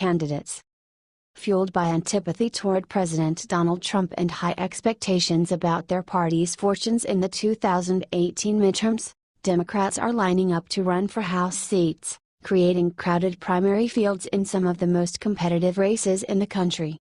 Candidates. Fueled by antipathy toward President Donald Trump and high expectations about their party's fortunes in the 2018 midterms, Democrats are lining up to run for House seats, creating crowded primary fields in some of the most competitive races in the country.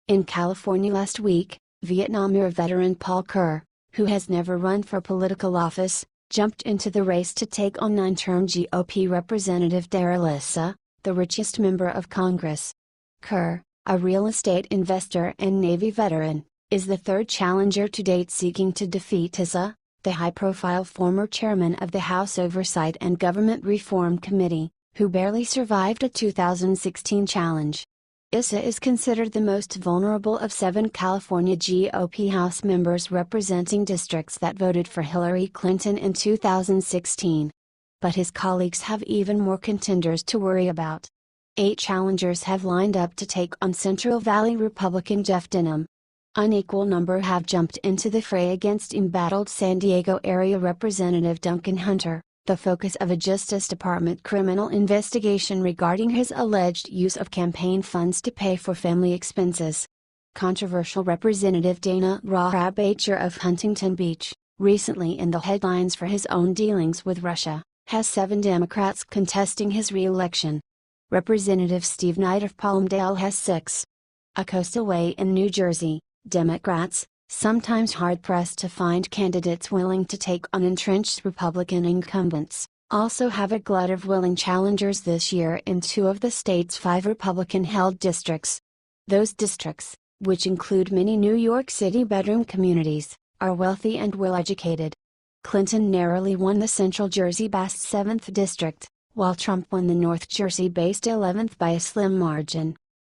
In California last week, Vietnam War veteran Paul Kerr, who has never run for political office, jumped into the race to take on 9-term GOP Representative Dara Lissa, the richest member of Congress. Kerr, a real estate investor and Navy veteran, is the third challenger to date seeking to defeat Lissa, the high-profile former chairman of the House Oversight and Government Reform Committee, who barely survived a 2016 challenge. Lissa is considered the most vulnerable of 7 California GOP House members representing districts that voted for Hillary Clinton in 2016. But his colleagues have even more contenders to worry about. 8 challengers have lined up to take on Central Valley Republican Jeff Denham. An equal number have jumped into the fray against embattled San Diego area Representative Duncan Hunter, the focus of a Justice Department criminal investigation regarding his alleged use of campaign funds to pay for family expenses. Controversial Representative Dana Rohrabacher of Huntington Beach, recently in the headlines for his own dealings with Russia, has 7 Democrats contesting his re-election. Representative Steve Knight of Palmdale has 6. A coastal way in New Jersey, Democrats, sometimes hard-pressed to find candidates willing to take on entrenched Republican incumbents, also have a glut of willing challengers this year in 2 of the state's 5 Republican-held districts. Those districts, which include many New York City bedroom communities, are wealthy and well-educated. Clinton narrowly won the Central Jersey-based 7th district, while Trump won the North Jersey-based 11th by a slim margin.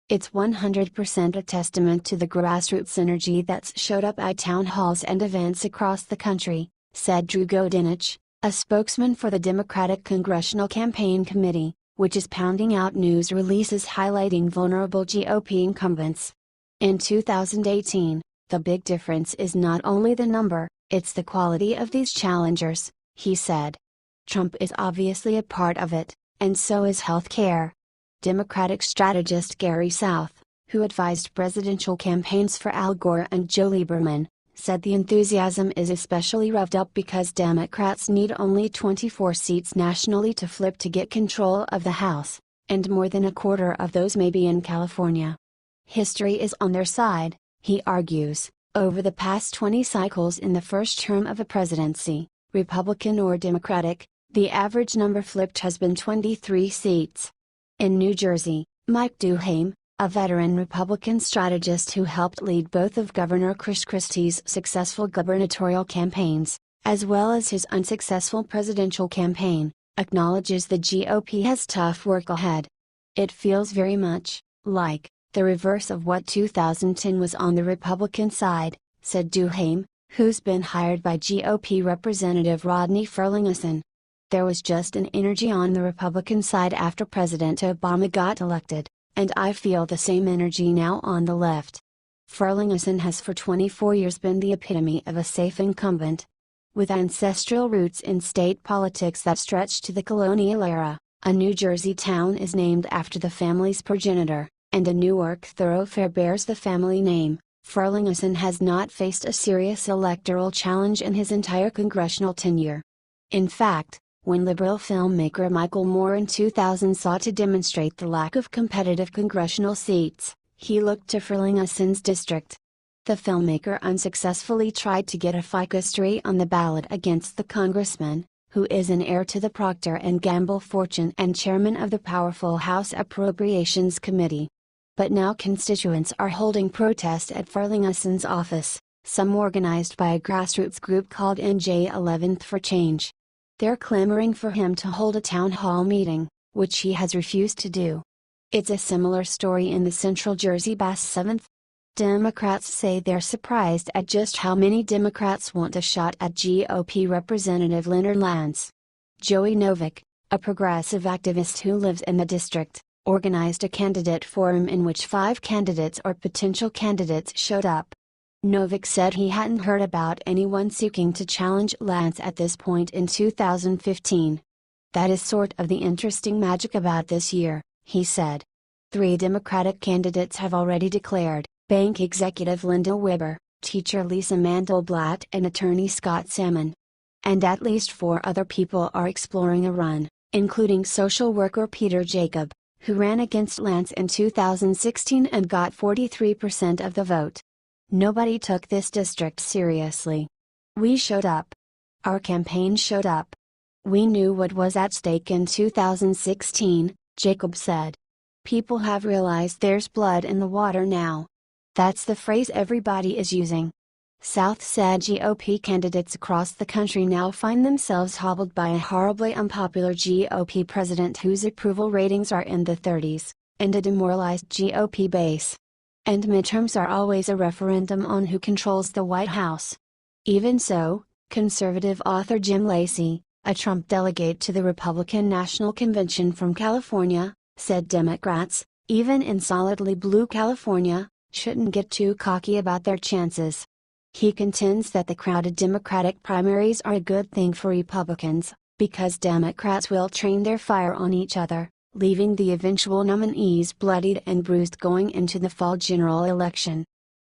It's 100% a testament to the grassroots energy that's showed up at town halls and events across the country, said Drew Godinich, a spokesman for the Democratic Congressional Campaign Committee, which is pounding out news releases highlighting vulnerable GOP incumbents. In 2018, the big difference is not only the number, it's the quality of these challengers, he said. Trump is obviously a part of it, and so is health care. Democratic strategist Gary South, who advised presidential campaigns for Al Gore and Joe Lieberman, said the enthusiasm is especially revved up because Democrats need only 24 seats nationally to flip to get control of the House, and more than a quarter of those may be in California. History is on their side, he argues. Over the past 20 cycles in the first term of a presidency, Republican or Democratic, the average number flipped has been 23 seats. In New Jersey, Mike Duhame, a veteran Republican strategist who helped lead both of Governor Chris Christie's successful gubernatorial campaigns, as well as his unsuccessful presidential campaign, acknowledges the GOP has tough work ahead. It feels very much like the reverse of what 2010 was on the Republican side, said Duhame, who's been hired by GOP Representative Rodney Ferguson. There was just an energy on the Republican side after President Obama got elected, and I feel the same energy now on the left. Ferguson has for 24 years been the epitome of a safe incumbent. With ancestral roots in state politics that stretch to the colonial era, a New Jersey town is named after the family's progenitor, and a Newark thoroughfare bears the family name. Ferguson has not faced a serious electoral challenge in his entire congressional tenure. In fact, when liberal filmmaker Michael Moore in 2000 sought to demonstrate the lack of competitive congressional seats, he looked to Ferguson's district. The filmmaker unsuccessfully tried to get a ficustory on the ballot against the congressman, who is an heir to the Procter & Gamble fortune and chairman of the powerful House Appropriations Committee. But now constituents are holding protest at Ferguson's office, some organized by a grassroots group called NJ11th for Change. They're clamoring for him to hold a town hall meeting, which he has refused to do. It's a similar story in the Central Jersey-based 7th. Democrats say they're surprised at just how many Democrats want a shot at GOP Representative Leonard Lance. Joey Novick, a progressive activist who lives in the district, organized a candidate forum in which 5 candidates or potential candidates showed up. Novick said he hadn't heard about anyone seeking to challenge Lance at this point in 2015. That is sort of the interesting magic about this year, he said. 3 Democratic candidates have already declared: bank executive Linda Weber, teacher Lisa Mandelblatt, and attorney Scott Salmon. And at least 4 other people are exploring a run, including social worker Peter Jacob, who ran against Lance in 2016 and got 43% of the vote. Nobody took this district seriously. We showed up. Our campaign showed up. We knew what was at stake in 2016, Jacob said. People have realized there's blood in the water now. That's the phrase everybody is using. South said GOP candidates across the country now find themselves hobbled by a horribly unpopular GOP president whose approval ratings are in the 30s, and a demoralized GOP base. And midterms are always a referendum on who controls the White House. Even so, conservative author Jim Lacey, a Trump delegate to the Republican National Convention from California, said Democrats, even in solidly blue California, shouldn't get too cocky about their chances. He contends that the crowded Democratic primaries are a good thing for Republicans, because Democrats will train their fire on each other, leaving the eventual nominees bloodied and bruised going into the fall general election.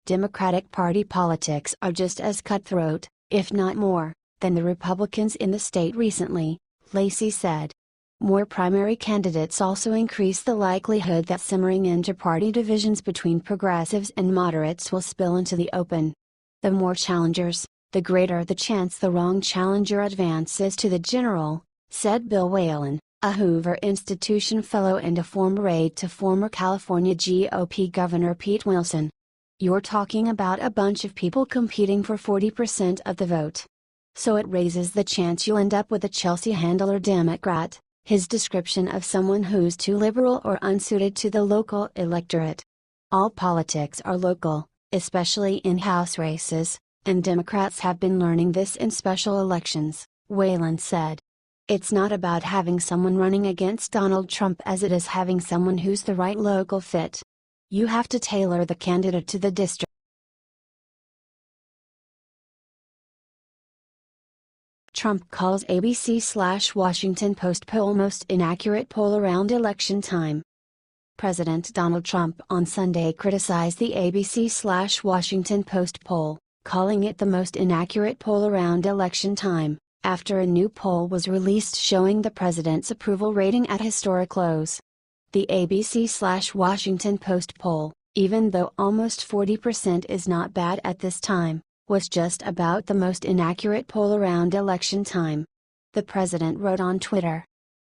Democratic Party politics are just as cutthroat, if not more, than the Republicans in the state recently, Lacey said. More primary candidates also increase the likelihood that simmering inter-party divisions between progressives and moderates will spill into the open. The more challengers, the greater the chance the wrong challenger advances to the general, said Bill Whalen, a Hoover Institution fellow and a former aide to former California GOP Governor Pete Wilson. You're talking about a bunch of people competing for 40% of the vote. So it raises the chance you'll end up with a Chelsea Handler Democrat, his description of someone who's too liberal or unsuited to the local electorate. All politics are local, especially in House races, and Democrats have been learning this in special elections, Whalen said. It's not about having someone running against Donald Trump as it is having someone who's the right local fit. You have to tailor the candidate to the district. Trump calls ABC/Washington Post poll most inaccurate poll around election time. President Donald Trump on Sunday criticized the ABC/Washington Post poll, calling it the most inaccurate poll around election time, after a new poll was released showing the president's approval rating at historic lows. The ABC/Washington Post poll, even though almost 40% is not bad at this time, was just about the most inaccurate poll around election time. The president wrote on Twitter.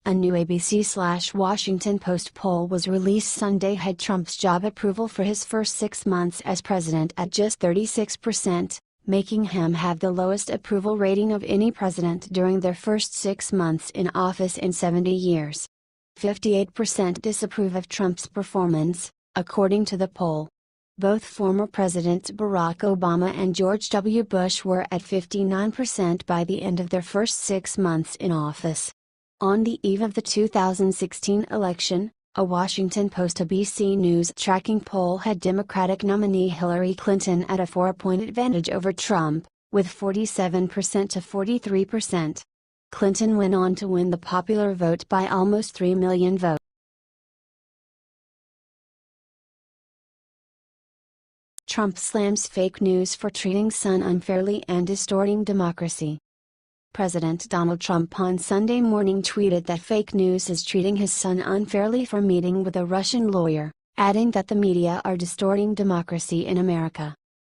A new ABC/Washington Post poll was released Sunday had Trump's job approval for his first 6 months as president at just 36%, making him have the lowest approval rating of any president during their first 6 months in office in 70 years. 58% disapprove of Trump's performance, according to the poll. Both former Presidents Barack Obama and George W. Bush were at 59% by the end of their first 6 months in office. On the eve of the 2016 election, a Washington Post-ABC News tracking poll had Democratic nominee Hillary Clinton at a 4-point advantage over Trump, with 47% to 43%. Clinton went on to win the popular vote by almost 3 million votes. Trump slams fake news for treating son unfairly and distorting democracy. President Donald Trump on Sunday morning tweeted that fake news is treating his son unfairly for meeting with a Russian lawyer, adding that the media are distorting democracy in America.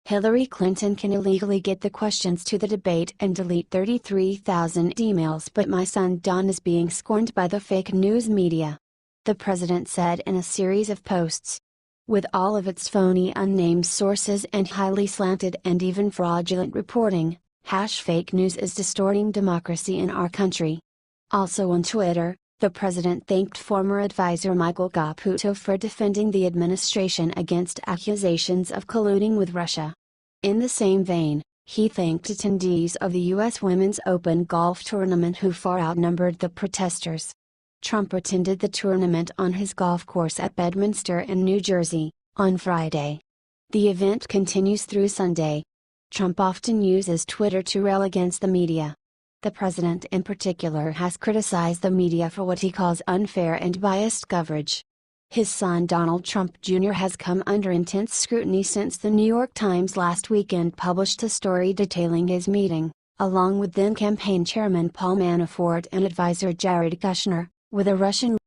Hillary Clinton can illegally get the questions to the debate and delete 33,000 emails, but my son Don is being scorned by the fake news media. The president said in a series of posts. With all of its phony unnamed sources and highly slanted and even fraudulent reporting, fake news is distorting democracy in our country. Also on Twitter, the president thanked former advisor Michael Caputo for defending the administration against accusations of colluding with Russia. In the same vein, he thanked attendees of the U.S. Women's Open golf tournament who far outnumbered the protesters. Trump attended the tournament on his golf course at Bedminster in New Jersey, on Friday. The event continues through Sunday. Trump often uses Twitter to rail against the media. The president in particular has criticized the media for what he calls unfair and biased coverage. His son Donald Trump Jr. has come under intense scrutiny since the New York Times last weekend published a story detailing his meeting, along with then-campaign chairman Paul Manafort and advisor Jared Kushner, with a Russian